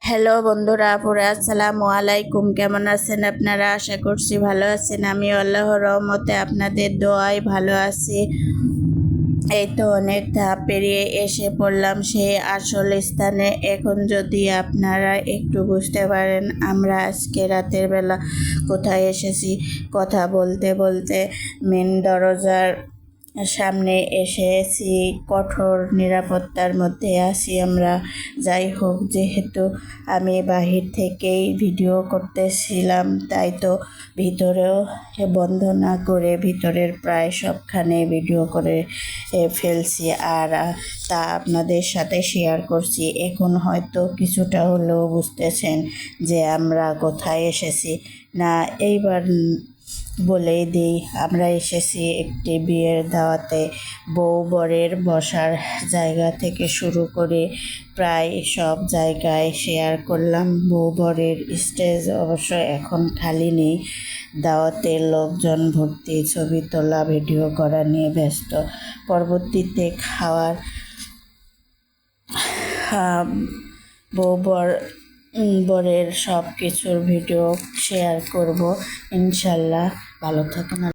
Hello বন্ধুরা, পুরা আসসালামু আলাইকুম। কেমন আছেন আপনারা? আশা করছি ভালো আছেন। আমি আল্লাহর রহমতে আপনাদের দোয়ায় ভালো আছি। এই তো অনেক ধাপ পেরিয়ে এসে পড়লাম সেই আসল স্থানে। এখন যদি আপনারা একটু বুঝতে পারেন আমরা আজকে রাতের বেলা কোথায় এসেছি। কথা বলতে বলতে মেন দরজার সামনে এসেছি। কঠোর নিরাপত্তার মধ্যে আছি আমরা। যাই হোক, যেহেতু আমি বাহির থেকেই ভিডিও করতেছিলাম, তাই তো ভিতরেও বন্ধ না করে ভিতরের প্রায় সবখানে ভিডিও করে ফেলছি আর তা আপনাদের সাথে শেয়ার করছি। এখন হয়তো কিছুটা হলেও বুঝতেছেন যে আমরা কোথায় এসেছি। না, এইবার বলেই দিই, আমরা এসেছি একটি বিয়ের দাওয়াতে। বউ বরের বসার জায়গা থেকে শুরু করে প্রায় সব জায়গায় শেয়ার করলাম। বউ বরের স্টেজ অবশ্য এখন খালি নেই, দাওয়াতের লোকজন ভর্তি। ছবি তোলা ভিডিও করা নিয়ে ব্যস্ত। পরবর্তীতে খাওয়ার বউ বরের সব কিছুর ভিডিও শেয়ার করব ইনশাল্লাহ। ভালো থাকুন।